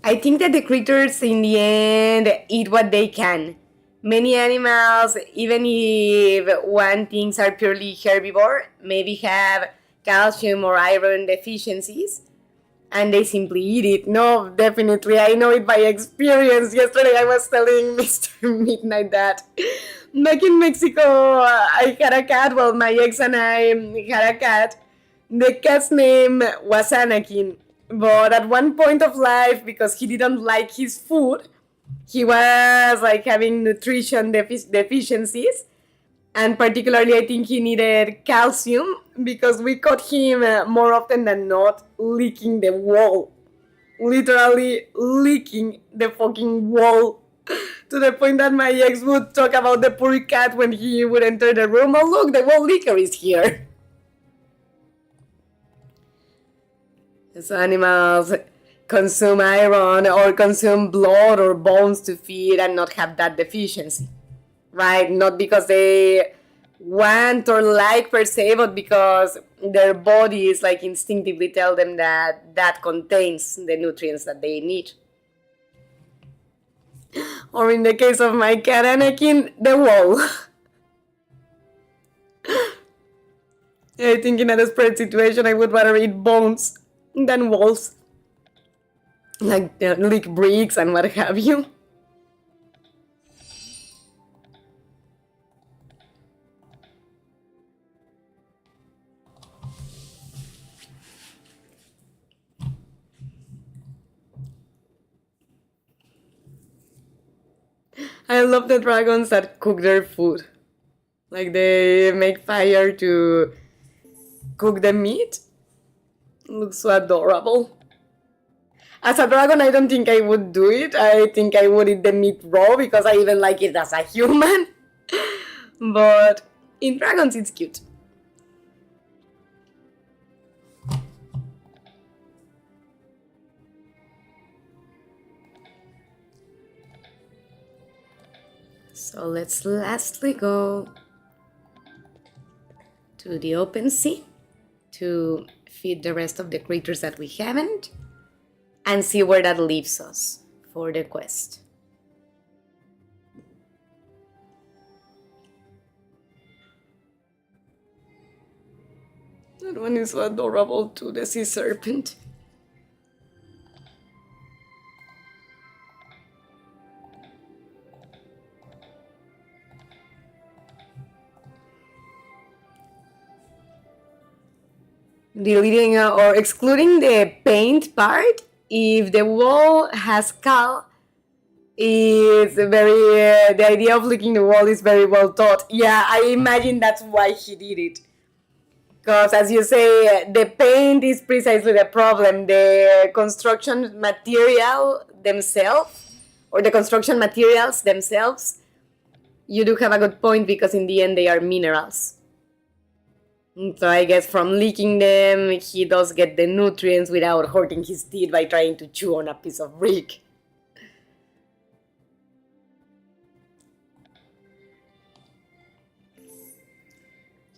I think that the creatures in the end eat what they can. Many animals, even if one thinks are purely herbivore, maybe have calcium or iron deficiencies, and they simply eat it. No, definitely, I know it by experience. Yesterday I was telling Mr. Midnight that back in Mexico I had a cat, well, my ex and I had a cat. The cat's name was Anakin. But at one point of life, because he didn't like his food, he was like having nutrition deficiencies. And particularly, I think he needed calcium because we caught him more often than not licking the wall. Literally licking the fucking wall To the point that my ex would talk about the poor cat when he would enter the room. Oh look, the wall liquor is here. So animals consume iron or consume blood or bones to feed and not have that deficiency, right? Not because they want or like per se, but because their bodies like instinctively tell them that that contains the nutrients that they need. Or in the case of my cat Anakin, the wall. I think in a desperate situation I would rather eat bones than walls. Like lick bricks and what have you. I love the dragons that cook their food. Like they make fire to cook the meat. It looks so adorable. As a dragon, I don't think I would do it. I think I would eat the meat raw because I even like it as a human. But in dragons, it's cute. So let's lastly go to the open sea to feed the rest of the creatures that we haven't and see where that leaves us for the quest. That one is so adorable too, the sea serpent. Deleting or excluding the paint part, if the wall has cal, is very the idea of licking the wall is very well thought. Yeah, I imagine that's why he did it. Because as you say, the paint is precisely the problem. The construction material themselves, or the construction materials themselves, you do have a good point because in the end they are minerals. So I guess from licking them, he does get the nutrients without hurting his teeth by trying to chew on a piece of brick.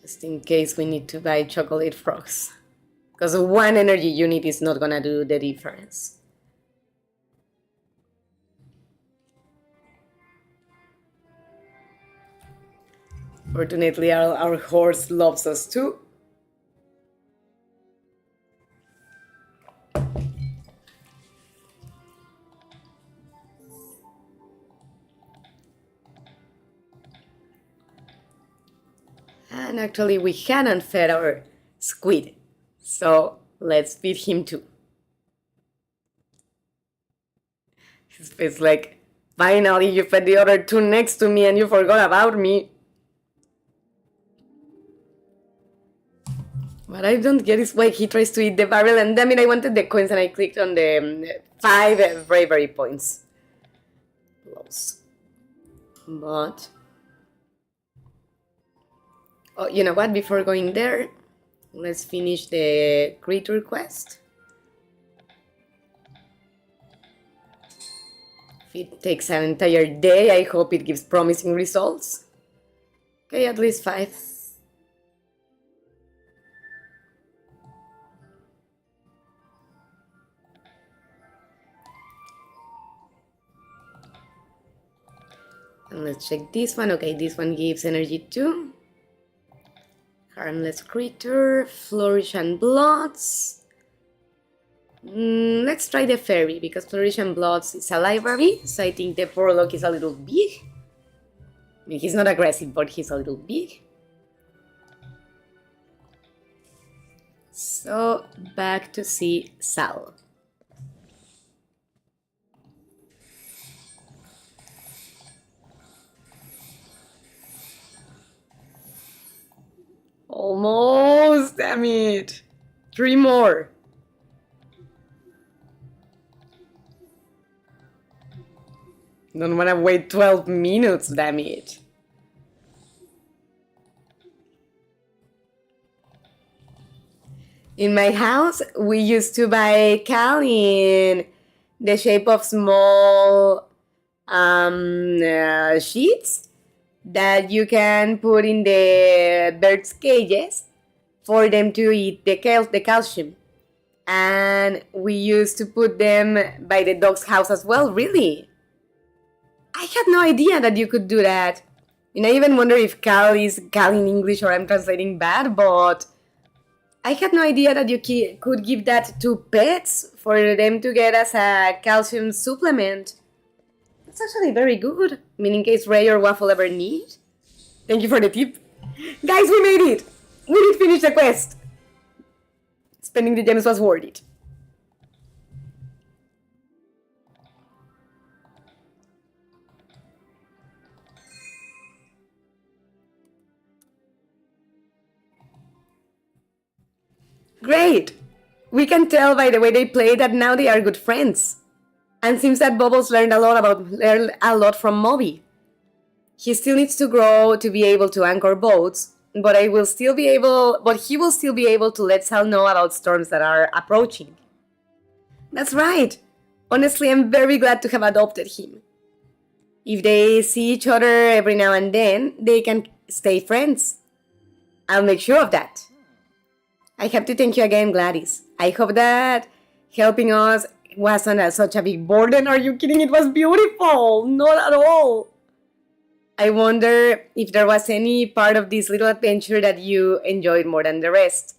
Just in case we need to buy chocolate frogs. Because one energy unit is not gonna do the difference. Fortunately, our horse loves us too. And actually, we hadn't fed our squid. So let's feed him too. His face like, finally you fed the other two next to me and you forgot about me. What I don't get is why he tries to eat the barrel, and damn it, I wanted the coins and I clicked on the 5 bravery points. Lost. But... oh, you know what? Before going there, let's finish the creature quest. If it takes an entire day, I hope it gives promising results. Okay, at least 5. And let's check this one. Okay, this one gives energy too. Harmless creature, flourish and bloods. Let's try the fairy because flourish and bloods is a library, so I think the Porlock is a little big. I mean, he's not aggressive, but he's a little big. So back to see Sal. Almost, damn it. 3 more. Don't wanna wait 12 minutes, damn it. In my house, we used to buy cal in the shape of small sheets that you can put in the birds' cages for them to eat the calcium. And we used to put them by the dog's house as well, really. I had no idea that you could do that. And I even wonder if cal is cal in English or I'm translating bad, but I had no idea that you could give that to pets for them to get as a calcium supplement. It's actually very good. I mean, in case Ray or Waffle ever need. Thank you for the tip. Guys, we made it! We did finish the quest! Spending the gems was worth it. Great! We can tell by the way they play that now they are good friends. And seems that Bubbles learned a lot from Moby. He still needs to grow to be able to anchor boats, but he will still be able to let Sal know about storms that are approaching. That's right. Honestly, I'm very glad to have adopted him. If they see each other every now and then, they can stay friends. I'll make sure of that. I have to thank you again, Gladys. I hope that helping us wasn't such a big burden. Are you kidding? It was beautiful. Not at all. I wonder if there was any part of this little adventure that you enjoyed more than the rest.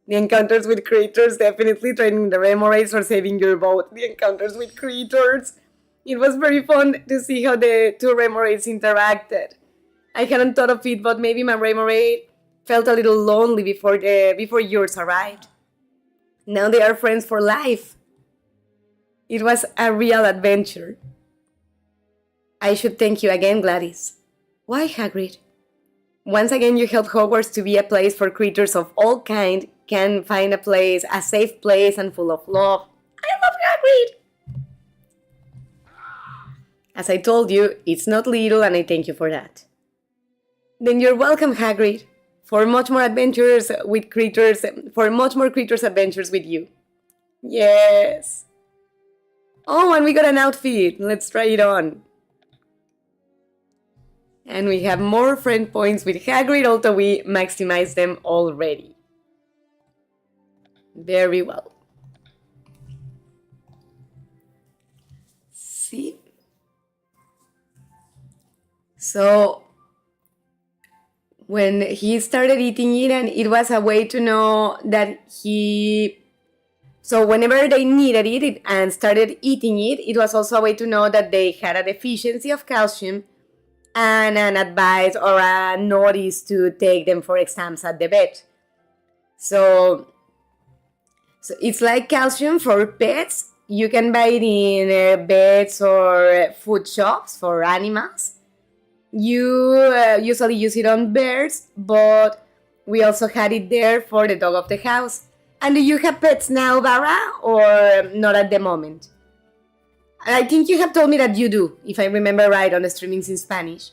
The encounters with creatures, definitely training the Remoraids or saving your boat. The encounters with creatures. It was very fun to see how the two Remoraids interacted. I hadn't thought of it, but maybe my Remoraid felt a little lonely before yours arrived. Now they are friends for life. It was a real adventure. I should thank you again, Gladys. Why, Hagrid? Once again, you helped Hogwarts to be a place for creatures of all kind can find a safe place and full of love. I love Hagrid! As I told you, it's not little and I thank you for that. Then you're welcome, Hagrid, for much more creatures adventures with you. Yes! Oh, and we got an outfit. Let's try it on. And we have more friend points with Hagrid, although we maximized them already. Very well. See? So, when he started eating it, and it was a way to know that so whenever they needed it and started eating it, it was also a way to know that they had a deficiency of calcium and an advice or a notice to take them for exams at the vet. So it's like calcium for pets. You can buy it in vets or food shops for animals. You usually use it on birds, but we also had it there for the dog of the house. And do you have pets now, Bara, or not at the moment? I think you have told me that you do, if I remember right, on the streamings in Spanish.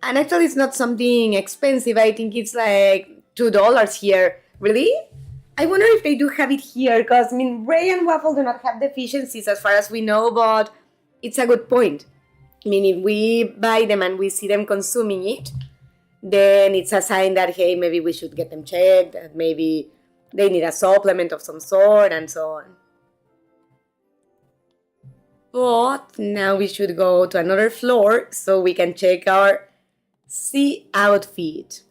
And actually, it's not something expensive. I think it's like $2 here. Really? I wonder if they do have it here, because, I mean, Ray and Waffle do not have deficiencies as far as we know, but it's a good point. I mean, if we buy them and we see them consuming it, then it's a sign that, hey, maybe we should get them checked, that maybe they need a supplement of some sort, and so on. But now we should go to another floor so we can check our sea outfit.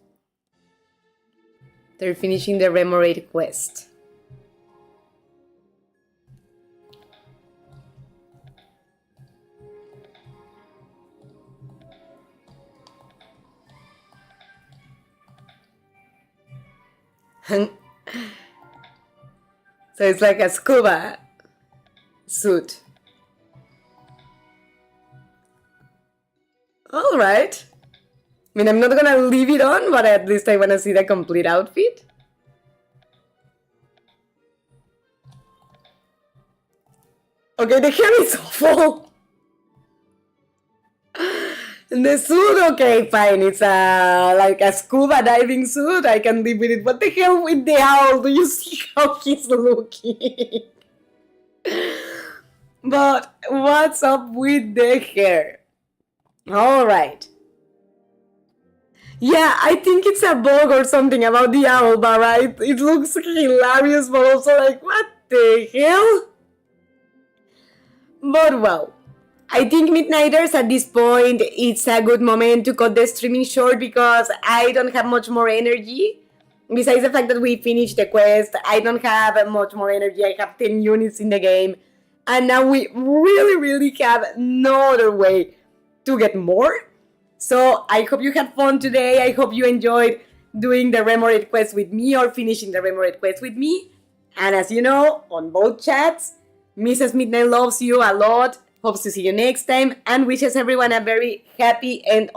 They're finishing the Remoraid quest. So it's like a scuba suit. All right. I mean, I'm not gonna leave it on, but at least I wanna see the complete outfit. Okay, the hair is awful. The suit, okay, fine. It's like a scuba diving suit. I can live with it. What the hell with the owl? Do you see how he's looking? But what's up with the hair? All right. Yeah, I think it's a bug or something about the owl, but right? It looks hilarious, but also like, what the hell? But well, I think Midnighters at this point, it's a good moment to cut the streaming short because I don't have much more energy. Besides the fact that we finished the quest, I don't have much more energy. I have 10 units in the game. And now we really have no other way to get more. So I hope you had fun today. I hope you enjoyed doing the Remoraid quest with me or finishing the Remoraid quest with me. And as you know, on both chats, Mrs. Midnight loves you a lot, hopes to see you next time, and wishes everyone a very happy and